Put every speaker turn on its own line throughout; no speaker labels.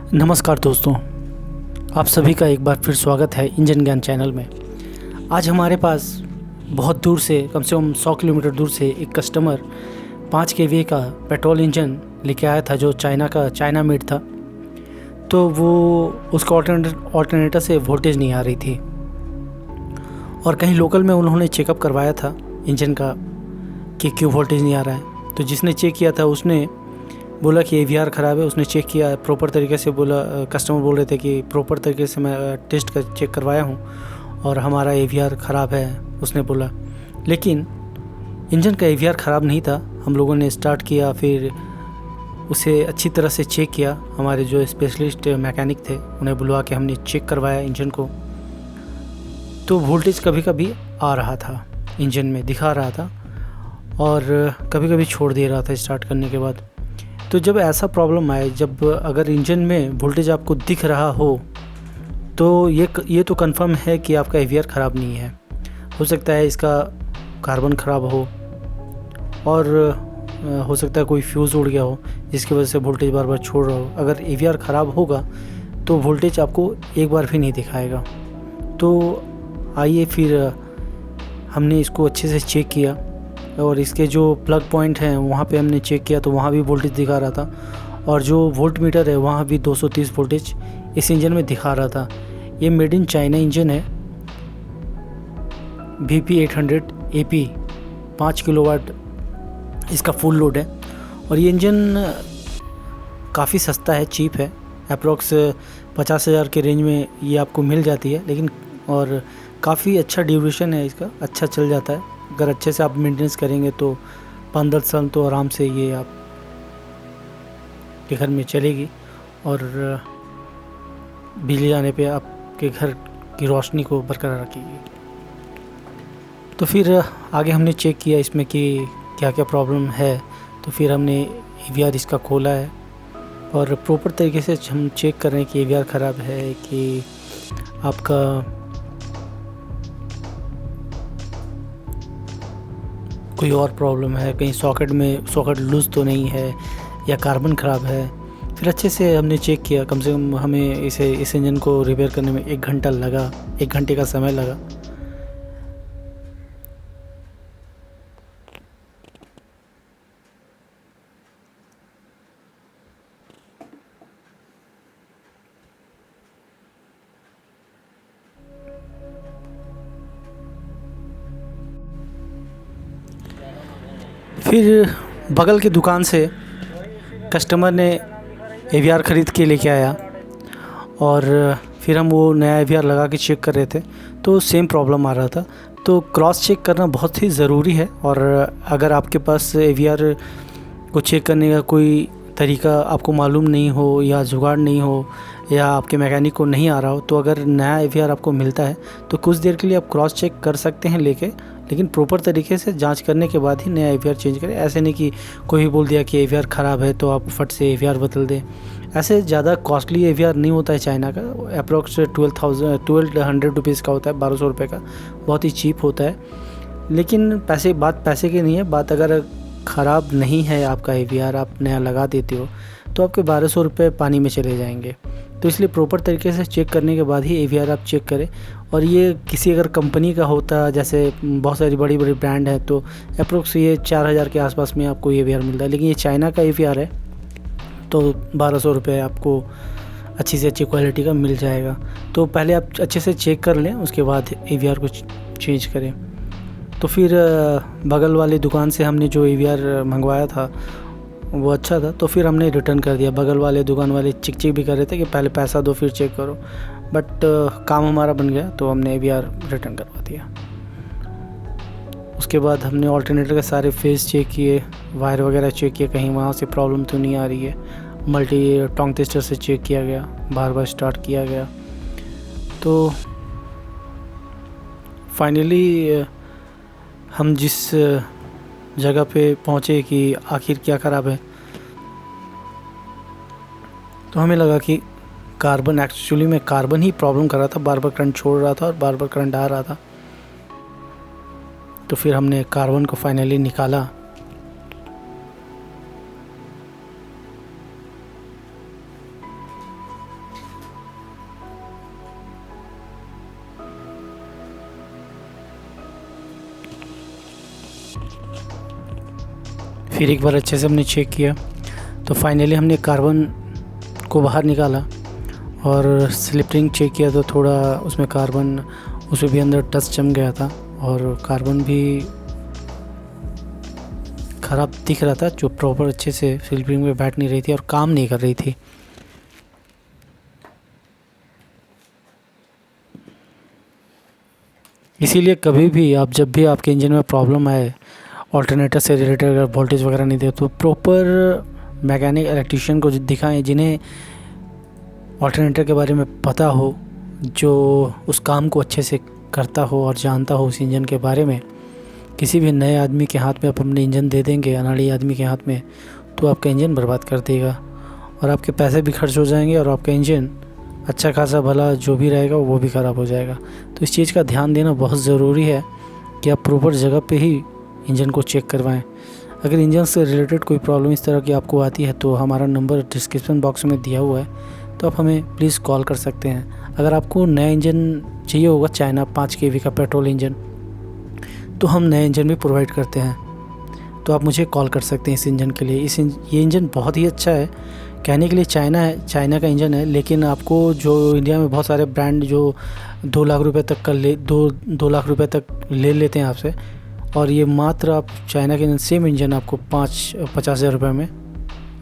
नमस्कार दोस्तों, आप सभी का एक बार फिर स्वागत है इंजन ज्ञान चैनल में। आज हमारे पास बहुत दूर से कम 100 किलोमीटर दूर से एक कस्टमर 5 केवी का पेट्रोल इंजन लेके आया था जो चाइना मेड था। तो वो उसका ऑल्टरनेटर से वोल्टेज नहीं आ रही थी और कहीं लोकल में उन्होंने चेकअप करवाया था इंजन का कि क्यों वोल्टेज नहीं आ रहा है। तो जिसने चेक किया था उसने बोला कि AVR ख़राब है। उसने चेक किया प्रॉपर तरीके से, बोला कस्टमर बोल रहे थे कि प्रॉपर तरीके से मैं चेक करवाया हूँ और हमारा AVR ख़राब है, उसने बोला। लेकिन इंजन का AVR ख़राब नहीं था। हम लोगों ने स्टार्ट किया, फिर उसे अच्छी तरह से चेक किया। हमारे जो स्पेशलिस्ट मैकेनिक थे उन्हें बुलवा के हमने चेक करवाया इंजन को। तो वोल्टेज कभी कभी आ रहा था, इंजन में दिखा रहा था और कभी कभी छोड़ दे रहा था स्टार्ट करने के बाद। तो जब ऐसा प्रॉब्लम आए, जब अगर इंजन में वोल्टेज आपको दिख रहा हो तो ये तो कंफर्म है कि आपका AVR ख़राब नहीं है। हो सकता है इसका कार्बन ख़राब हो और हो सकता है कोई फ्यूज़ उड़ गया हो जिसकी वजह से वोल्टेज बार बार छोड़ रहा हो। अगर AVR ख़राब होगा तो वोल्टेज आपको एक बार भी नहीं दिखाएगा। तो आइए फिर हमने इसको अच्छे से चेक किया और इसके जो प्लग पॉइंट हैं वहाँ पे हमने चेक किया तो वहाँ भी वोल्टेज दिखा रहा था और जो वोल्ट मीटर है वहाँ भी 230 वोल्टेज इस इंजन में दिखा रहा था। ये मेड इन चाइना इंजन है, VP 800 AP 5 किलोवाट इसका फुल लोड है। और ये इंजन काफ़ी सस्ता है, चीप है। अप्रॉक्स 50,000 के रेंज में ये आपको मिल जाती है। लेकिन और काफ़ी अच्छा ड्यूरेशन है इसका, अच्छा चल जाता है। अगर अच्छे से आप मेंटेनेंस करेंगे तो 5-10 साल तो आराम से ये आप के घर में चलेगी और बिजली आने पे आपके घर की रोशनी को बरकरार रखेगी। तो फिर आगे हमने चेक किया इसमें कि क्या क्या प्रॉब्लम है। तो फिर हमने AVR इसका खोला है और प्रॉपर तरीके से हम चेक कर रहे हैं कि AVR ख़राब है कि आपका कोई और प्रॉब्लम है, कहीं सॉकेट लूज़ तो नहीं है या कार्बन ख़राब है। फिर अच्छे से हमने चेक किया। कम से कम हमें इस इंजन को रिपेयर करने में 1 घंटा लगा, 1 घंटे का समय लगा। फिर बगल की दुकान से कस्टमर ने AVR ख़रीद के लेके आया और फिर हम वो नया AVR लगा के चेक कर रहे थे तो सेम प्रॉब्लम आ रहा था। तो क्रॉस चेक करना बहुत ही ज़रूरी है और अगर आपके पास AVR को चेक करने का कोई तरीका आपको मालूम नहीं हो या जुगाड़ नहीं हो या आपके मैकेनिक को नहीं आ रहा हो, तो अगर नया AVR आपको मिलता है तो कुछ देर के लिए आप क्रॉस चेक कर सकते हैं लेके, लेकिन प्रॉपर तरीके से जांच करने के बाद ही नया AVR चेंज करें। ऐसे नहीं कि कोई भी बोल दिया कि AVR ख़राब है तो आप फट से AVR बदल दें। ऐसे ज़्यादा कॉस्टली AVR नहीं होता है चाइना का, अप्रॉक्स 1200 रुपीज़ का होता है, 1200 रुपये का, बहुत ही चीप होता है। लेकिन बात पैसे की नहीं है, बात अगर ख़राब नहीं है आपका AVR, आप नया लगा देते हो तो आपके 1200 रुपये पानी में चले जाएंगे। तो इसलिए प्रॉपर तरीके से चेक करने के बाद ही AVR आप चेक करें। और ये किसी अगर कंपनी का होता, जैसे बहुत सारी बड़ी बड़ी ब्रांड है, तो अप्रोक्स ये 4000 के आसपास में आपको AVR मिलता है। लेकिन ये चाइना का AVR है तो 1200 रुपये आपको अच्छी से अच्छी क्वालिटी का मिल जाएगा। तो पहले आप अच्छे से चेक कर लें, उसके बाद AVR को चेंज करें। तो फिर बगल वाली दुकान से हमने जो AVR मंगवाया था वो अच्छा था तो फिर हमने रिटर्न कर दिया। बगल वाले दुकान वाले चिक भी कर रहे थे कि पहले पैसा दो फिर चेक करो, बट काम हमारा बन गया तो हमने AVR रिटर्न करवा दिया। उसके बाद हमने ऑल्टरनेटर के सारे फेस चेक किए, वायर वगैरह चेक किए, कहीं वहाँ से प्रॉब्लम तो नहीं आ रही है। मल्टी टोंग टेस्टर से चेक किया गया, बार बार स्टार्ट किया गया। तो फाइनली हम जिस जगह पे पहुँचे कि आखिर क्या ख़राब है, तो हमें लगा कि कार्बन, एक्चुअली में कार्बन ही प्रॉब्लम कर रहा था, बार बार करंट छोड़ रहा था और बार बार करंट आ रहा था। तो फिर हमने कार्बन को फाइनली निकाला फिर एक बार अच्छे से हमने चेक किया तो फाइनली हमने कार्बन को बाहर निकाला और स्लिप रिंग चेक किया तो थोड़ा उसमें कार्बन, उसमें भी अंदर डस्ट जम गया था और कार्बन भी ख़राब दिख रहा था, जो प्रॉपर अच्छे से स्लिप रिंग में बैठ नहीं रही थी और काम नहीं कर रही थी। इसीलिए कभी भी आप, जब भी आपके इंजन में प्रॉब्लम आए, ऑल्टरनेटर से रिलेटेड अगर वोल्टेज वगैरह नहीं दे तो प्रॉपर मैकेनिक इलेक्ट्रीशियन को दिखाएं, जिन्हें ऑल्टरनेटर के बारे में पता हो, जो उस काम को अच्छे से करता हो और जानता हो उस इंजन के बारे में। किसी भी नए आदमी के हाथ में आप अपने इंजन दे देंगे, अनाड़ी आदमी के हाथ में, तो आपका इंजन बर्बाद कर देगा और आपके पैसे भी खर्च हो जाएंगे और आपका इंजन अच्छा खासा भला जो भी रहेगा वो भी ख़राब हो जाएगा। तो इस चीज़ का ध्यान देना बहुत ज़रूरी है कि आप प्रॉपर जगह पे ही इंजन को चेक करवाएं। अगर इंजन से रिलेटेड कोई प्रॉब्लम इस तरह की आपको आती है तो हमारा नंबर डिस्क्रिप्शन बॉक्स में दिया हुआ है, तो आप हमें प्लीज़ कॉल कर सकते हैं। अगर आपको नया इंजन चाहिए होगा, चाइना 5 kV का पेट्रोल इंजन, तो हम नए इंजन भी प्रोवाइड करते हैं, तो आप मुझे कॉल कर सकते हैं इस इंजन के लिए। ये इंजन बहुत ही अच्छा है, कहने के लिए चाइना का इंजन है, लेकिन आपको जो इंडिया में बहुत सारे ब्रांड जो 2 लाख रुपए तक का 2 लाख रुपए तक ले लेते हैं आपसे, और ये मात्र आप चाइना के सेम इंजन आपको 50,000 रुपये में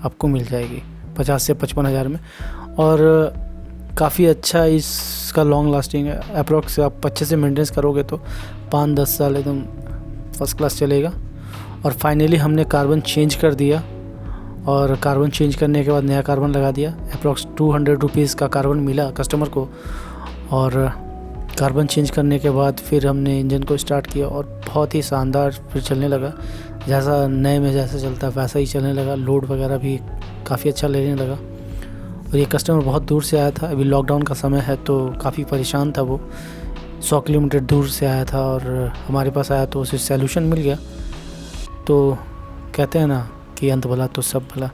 आपको मिल जाएगी, 50 से 55,000 में। और काफ़ी अच्छा इसका लॉन्ग लास्टिंग है। अप्रॉक्स आप अच्छे से मेंटेनेंस करोगे तो 5-10 साल एकदम फर्स्ट क्लास चलेगा। और फाइनली हमने कार्बन चेंज कर दिया, और कार्बन चेंज करने के बाद नया कार्बन लगा दिया। अप्रॉक्स 200 रुपीज़ का कार्बन मिला कस्टमर को, और कार्बन चेंज करने के बाद फिर हमने इंजन को स्टार्ट किया और बहुत ही शानदार फिर चलने लगा। जैसा नए में जैसा चलता वैसा ही चलने लगा। लोड वगैरह भी काफ़ी अच्छा लेने लगा। और ये कस्टमर बहुत दूर से आया था, अभी लॉकडाउन का समय है तो काफ़ी परेशान था वो, 100 किलोमीटर दूर से आया था और हमारे पास आया तो उसे सॉल्यूशन मिल गया। तो कहते हैं ना कि अंत भला तो सब भला।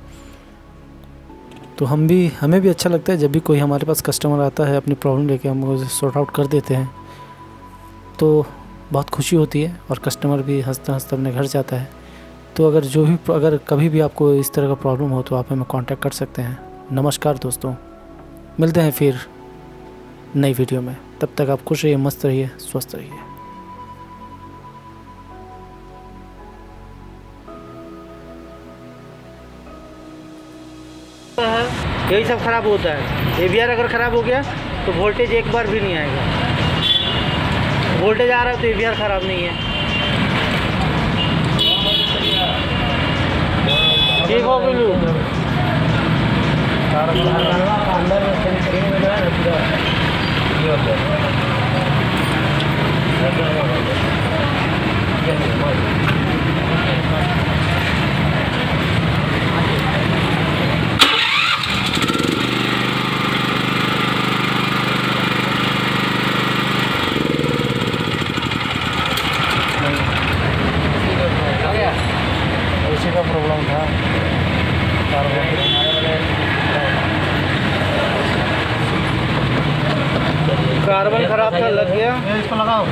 तो हमें भी अच्छा लगता है जब भी कोई हमारे पास कस्टमर आता है अपनी प्रॉब्लम लेके, हम उसे सॉर्ट आउट कर देते हैं तो बहुत खुशी होती है और कस्टमर भी हंसता हंसता अपने घर जाता है। तो अगर कभी भी आपको इस तरह का प्रॉब्लम हो तो आप हमें कांटेक्ट कर सकते हैं। नमस्कार दोस्तों, मिलते हैं फिर नई वीडियो में। तब तक आप खुश रहिए, मस्त रहिए, स्वस्थ रहिए।
यही सब खराब होता है। ABR अगर ख़राब हो गया तो वोल्टेज एक बार भी नहीं आएगा। वोल्टेज आ रहा है तो ABR ख़राब नहीं है। ठीक हो बिल्लू। उसी का प्रॉब्लम था। कार्बन खराब था, लग गया। इसको लगाओ।